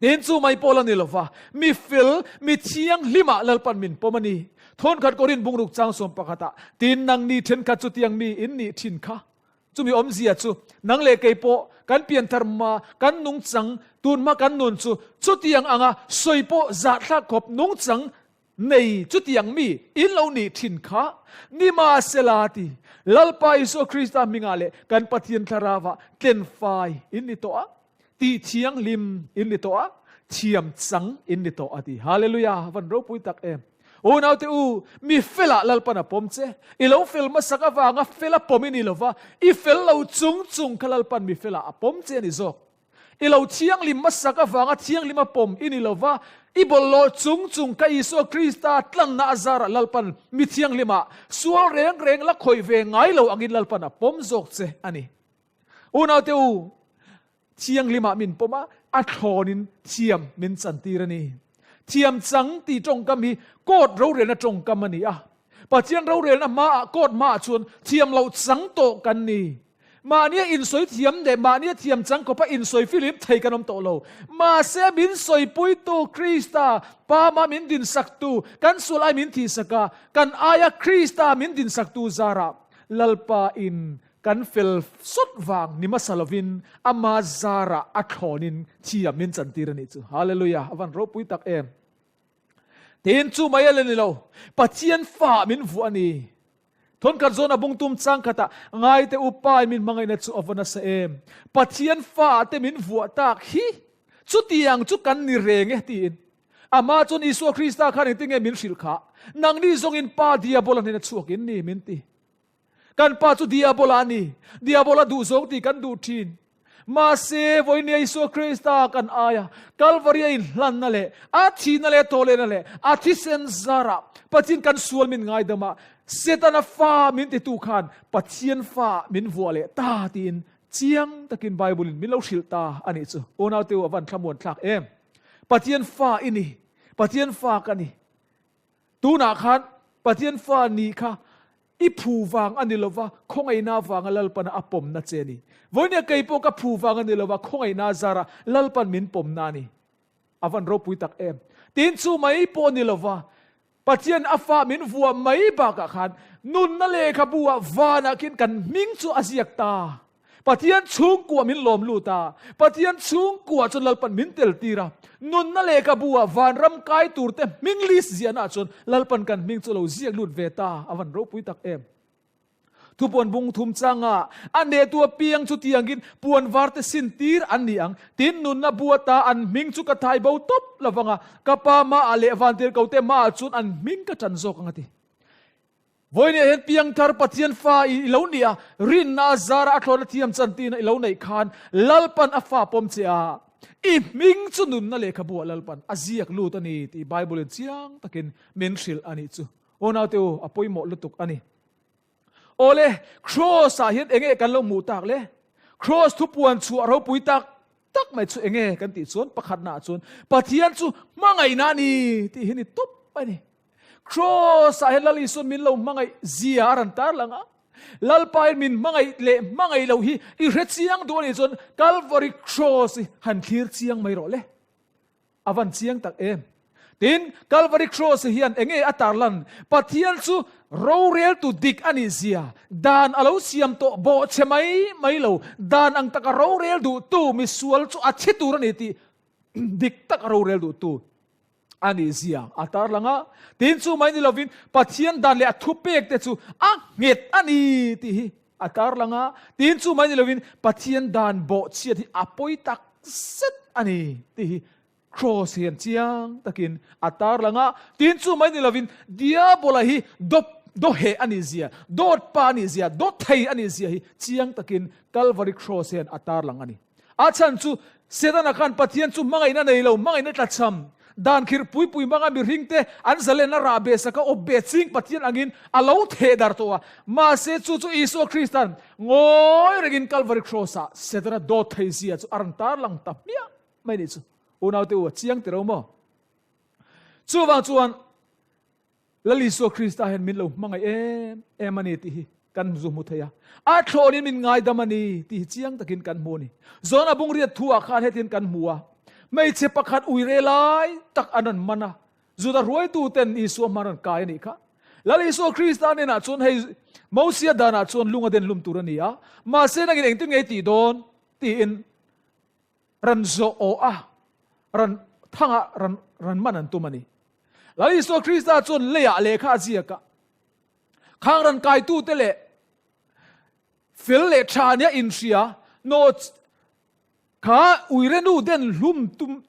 เดินจู่ไม่พอละนี่หรอวะมีฟิลมีเชียงลิมาลัลปันมินปมานีทนขัดกอรินบุงรุกจางสมปะกะตะตีนนังนี่เทนขัดจุดยังมีอินนี่ทินค่ะจู่มีอมเสียจู่นังเล็กไอโปกันเปลี่ยนธรรมากันนุ่งจังตูนมากันนุนจู่จุดยังอ่ะสวยโปจัดทักขบนุ่งจังในจุดยังมีอินเหล่านี้ทินค่ะนี่มาเซลาติลัลปาอิโซคริสตามิงาเลกันปะเทียนทาราวะเต็นไฟอินนี่ตัวตีเชียงลิมอินนี่ตัวเทียมจังอินนี่ตัวอดีฮาเลลูยาวันรู้ปุยตักเอ็มโอ้นาวเตอูมีเฟลาลัลปนาปมเจอีเราเฟลมาสักว่างเฟลาปมินี่ลว่าอีเฟลเราจุงขลัลปันมีเฟลาปมเจนี่จอกอีเราเชียงลิมมาสักว่างเชียงลิมปมอินี่ลว่าอีบอลโลจุงกับอิโซคริสตาตลันนาซาระลัลปันมีเชียงลิมาสัวเร่งละคอยเวงไงเราอังกินลัลปันปมจอกเจอันนี้โอ้นาวเตอูเชียงลิมามินปมอัทอนินเทียมมินสันติรนีเทียมจังตีจงกำมีโกดเราเรียนจงกำมันนี่ปัจเจียนเราเรียนมาโกดมาชวนเทียมเราจังโตกันนี่มาเนี่ยอินสวยเทียมเดมาเนี่ยเทียมจังก็พระอินสวยฟิลิปไทยกันอมโตเรามาเซมินสวยปุยตูคริสตาปามามินดินสักตูกันสุไลมินทีสกากันอายคริสตามินดินสักตูซาราลัลปาอินกันเฟลสุดวางนิมาสลาวินอามาซาระอัคอนินเทียมินสันติรนิจูฮาเลลูยาวันรบปุยตักเอ็มเต็นจูไม่เลนิโลปัจเจียนฟ้ามินวัวนีทนกัดโซนบุงตุมจังกะตะไงแต่อุปายมินมังไงเนจูอวนัสเอ็มปัจเจียนฟ้าเตมินวัวตากฮีจุดยังจุกันนิเรงตีนอามาจนอิสุคริสตาขันติงเอมินชิลขานังนี่ทรงอินปาเดียบอลันเนจูกินนี่มินตีกันปาจุดิอาโบลานีดิอาโบลาดูโซกตีกันดูทีนมาเซวอยเนยสุคริสตากันอายากัลวารีอินลันนั่นแหละอาทินั่นแหละโตเลนั่นแหละอาทิเซนซาระปัจจินกันสวลมินไงเดมาเซตานาฟ้ามินติตูขันปัจเจียนฟ้ามินวัวเลตาตีนเจียงตะกินไบเบิลมินเล่าชิลตาอันนี้จูโอนาเตววันขมวนทักเอ็มปัจเจียนฟ้าอินี่ปัจเจียนฟ้ากันนี่ตูนาขันปัจเจียนฟ้านี่ค่ะอีผู้วางอันนี้เราว่าคงไอ้นาวางลัลปันอปมนัดเจนี่วันนี้ไก่พวกกับผู้วางอันนี้เราว่าคงไอ้นาซาระลัลปันมินปมนานี่อวันรบปุยตักเอ็มตีนซูไม่ปนนี่เราว่าปัจเจียนอาฟามินวัวไม่บากขันนุนนั่นเลยขบัววานากินกันมิงจูอาเซียกตา ปะเทียนชุงกัวมินลมลูตาปะเทียนชุงกัวจนลลปันมินเตลตีระนุนนั่นเลกบัววานรำกายตูร์เตมิงลิสเจียนาจนลลปันกันมิงจุลเจียกลุดเวตาอวันรูปุยตักเอ็มทุปวนบุงทุมจังอ่ะอันเดตัวเปียงจุตียงกินปวนวาร์เตสินตีร์อันนี้อังตินนุนนบัวตาอันมิงจุกไทยเบาตบละวังอ่ะกปามาอเลวันเตอร์เกาเตมาจุนอันมิงกจันโซกังติวันนี้เห็นเพียงทาร์ปฏิยันฟ้าอีเหล่านี้รินนาซาระอัคลอนเทียมจันตีนอีเหล่านี้ขานลลปันอฟ้าปมเสียอีมิงจุนุนนั่นเลยขบวนลลปันอาเซียกลูตันนี้ที่ไบเบิลเจียงตะกินเมนชิลอันนี้จูโอนาเตวอปอยหมดลุตุกอันนี้โอเล่ครอสาเหตุเองกันลงหมู่ตากเล่ครอสทุบปวนชัวเราปุยตักไม่ชัวเองกันติดส่วนประคัดหน้าส่วนปฏิยันจูมังไงนานี่ที่เห็นนี่ตุบไปนี่ครอสาเหตุลลิส่วนมินเรามังไงเจียรันตาร์ลังอ่ะลลปายมินมังไงเล่มังไงเราฮีอีเรเจียงตัวนี้ส่วนกัลวาริครอสหันคีร์เจียงไม่รอเล่อวันเจียงตักเอ็มตินกัลวาริครอสเฮียนเองอัตาร์ลันปฏิยันจูเราเรียลตุดิกอันนี้เสียดานอาลูเซียมโตโบเชไม่เราดานอังตะกเราเรียลดูตูมิสวลจูอัจฉริตุรนิติดิกตะกเราเรียลดูตูอันนี้เสียอัตาร์ลังอ่ะตินจูไม่นี่เราวินปฏิยันดานเลอทุเปกเตจูอ่ะเงียดอันนี้ที่อัตาร์ลังอ่ะตินจูไม่นี่เราวินปฏิยันดานโบเชียที่อปอยตักเซตอันนี้ที่ครอสเฮียนเจียงตะกินอัตาร์ลังอ่ะตินจูไม่นี่เราวินเดียบลาฮีdo he anizia dot panizia dot thai anizia hi chiang takin calvary cross hen atar lang ani achan chu sedana khan pathian chu mangai na nei lo mangai na tlacham dan khir pui manga mi ringte an zalena rabe saka obbe ching pathian angin alo the dar towa ma se chu iso christian ngoi regin calvary cross a sedana dot thai zia chu arantar lang tapia mai ni chu unaw te wa chiang te ro mo chu wang chuanลลิโซคริสต์เห็นมินเรามังไงมันนี่ที่กันซูมุทยาอาโทนี่มินไงดามันนี่ที่เจียงตะกินกันมูนี่โซนอบุงเรียดทัวคานเฮตินกันมัวไม่เจ็บปะคัดอุยเรลัยตักอันนั้นมันนะจุดรวยตูเต็นอิสวมันกายนี่ค่ะลลิโซคริสต์เนี่ยนะชนให้มาวเสียดานะชนลุงอเดนลุมตุรนี่อ่ะมาเสนักเองตึงไงตีโดนตีอินรันโซโออะรันทั้งอะรันมันอันตุมันนี่ลลิโซคริสต์จนเลียเลขาเจียกะข้างรันกายตู้เตเลฟิลเลชาเนี่ยอินเซียโนข้าอุยเรนูเดนลุม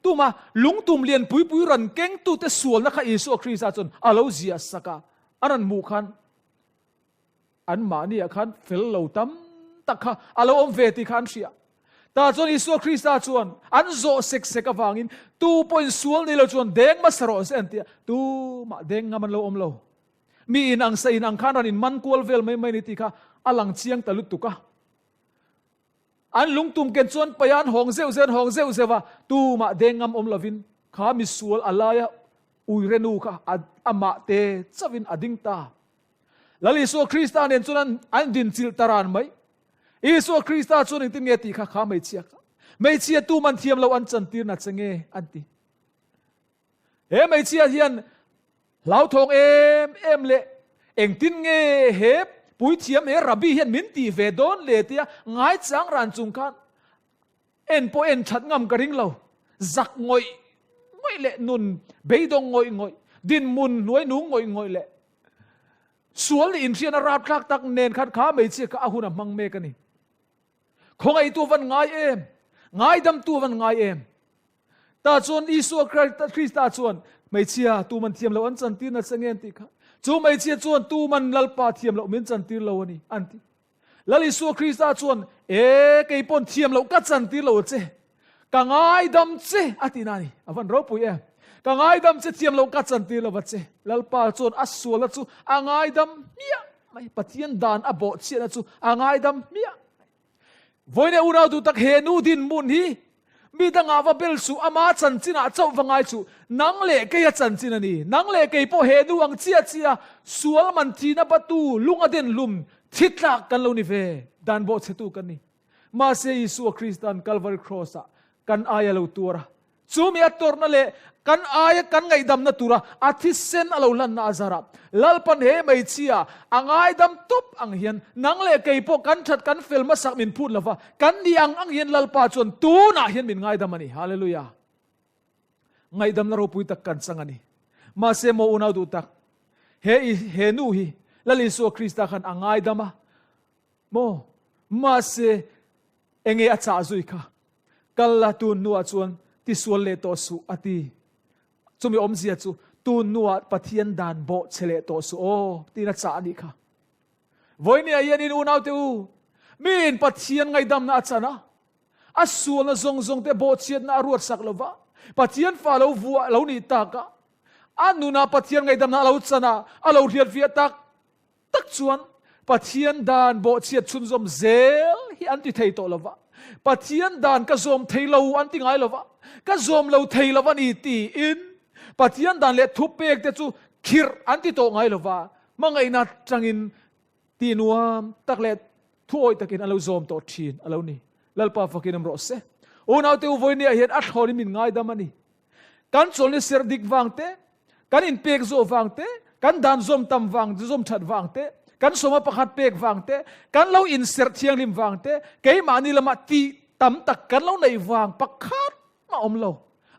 ตุมาลุงตุมเลียนปุยรันเก่งตู้เตสวนนะคะอิโซคริสต์จนอาลูเซียสกะอันนั้นมูคันอันมานี่คันฟิลเลวตัมตักค่ะอาลูอมเวติคันเสียแต่จนอิสุคริสต์จวนอันโซเซ็กเซกฟังอินตูปอยสวลนี่เราจวนเด้งมาสโรเซนเตียตูมาเด้งมันเราอมเรามีอินังเซอินังขันรันอินมันกัวเวลไม่นิติค่ะอลังเชียงตะลุตุกะอันลุงตุมเกนจวนพยานหงเซลเซวะตูมาเด้งอมลาวินข้ามิสวลอะไรอุยเรนูค่ะอามาเตจวินอดิงตาแล้วอิสุคริสต์เนี่ยจวนอันดินซิลตารานไหมอิสุคริสต์ชวนติเงติข้าไม่เชียตูมันเทียมเราอันจันตีนัดเสงอันตีไม่เชียเฮียนเราทองเอ็มเละเองตินเงเฮบปุยเทียมรับบีเฮียนมินตีเวดอนเลตียง่ายจังรันจุงกันพอชัดงำกระดิ่งเราจักงอยเละนุนเบยดงงอยดินมุนหน่วยนุ่งงอยเละส่วนอินเชียนราบคลักตักเนนขัดขาไม่เชียก็อาหุนมังเมกันนี่คงไอตัววันง่ายดำตัววันง่ายแต่ส่วนอิสุคริสต์ส่วนไม่เชียตัวมันเทียมเราอันจันทีนัดเสงนติค่ะจูไม่เชียส่วนตัวมันลลปาเทียมเราเหมือนจันทีเราวันนี้อันที่แล้วอิสุคริสต์ส่วนไก่ปนเทียมเราก็จันทีเราเจ้กังง่ายดำเจ้อตินานี่วันเราปุยกังง่ายดำเจ้เทียมเราก็จันทีเราวัดเจ้ลลปาส่วนอัศวรจูง่ายดำเมียไม่ปฏิยันดานอโบเชียนะจูง่ายดำเมียวันนี้อุณาดูตักเฮนูดินมุนฮีมีตั้งอาว่าเบลสูอามาจันจินาเจ้าฟังไงจูนังเล่เกยจันจินานี่นังเล่เกยพอเฮนูอังเจียสวลมันทีนับประตูลุงอเดนลุมทิดลักกันเรานี่เวดันโบเชตูกันนี่มาเซยิสุคริสตันคัลวารีครอสกันอายาเราตัวระ chumi ator na le kan aya kan ngai dam na tura athisen alo lan na azara lalpan he mai chia angai dam top ang hian nang le kei po kan that kan fel ma sak min phut lova kan niang ang hian lalpa chon tu na hian min ngai dam ani hallelujah ngai dam na ro pui tak kan sangani ma se mo unau du tak he nu hi laliso Krista khan angai dama mo ma se enge acha zui kha kalla tu nuwa chuan ti sual le to su ati chumi om zia chu tu nuwa pathian dan bo chele to su o tina cha ni kha voini ayan in unau te u min pathian ngai dam na achana asul na zong zong te bo chiat na ruat sak lova pathian fa lo vuwa lo ni ta ka anu na pathian ngai dam na lo chana alo riat via tak tak chuan pathian dan bo chiat chun zom zel hi anti thei to lova pathian dan ka zom thei lo anti ngai lova ka zom lo thei lova ni ti in pathian dan le thu pek te chu khir anti to ngai lova mangai na changin ti nuam tak le thu oi takin alo zom to thin alo ni lalpa fakin am ro se unau te u voini a hian a thori min ngai damani kan chol ni ser dik wangte kan in pek zo wangte kan dan zom tam wang zom that wangte kan soma pakhat pek wangte kan lo in ser thiang lim wangte kei mani lama ti tam tak kan lo nei wang pakhat ma om lo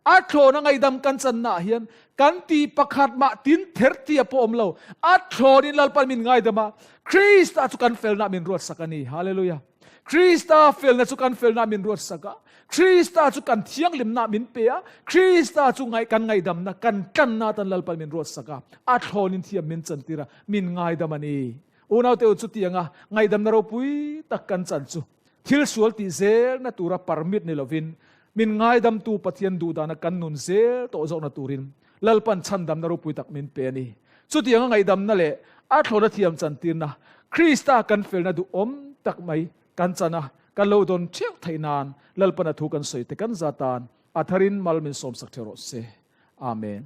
a thlo na ngai dam kan chan na hian kan ti pakhat ma tin ther ti po om lo a thlo din lalpan min ngai dama Krista chu kan fel na min ruat sakani hallelujah Krista fel na chu kan fel na min ruat saka Krista chu kan thiang lim na min pe a Krista chu ngai kan ngai dam na kan kan na tan lalpan min ruat saka a thlo nin thiam min chan tira min ngai dam ani unau te chu tianga ngai dam na ro pui tak kan chan chu thil sual ti zel na tura permit ni lovin min ngai dam tu pathian du da na kan nun zel to zo na turin lalpan chan dam na ro pui tak min pe ni chu tianga ngai dam na le a thlo na thiam chan tir na Krista kan fel na du om tak mai kan chana kan lo don cheu thainan lalpan a thu kan soi te kan zatan atharin malmin som sak thero se amen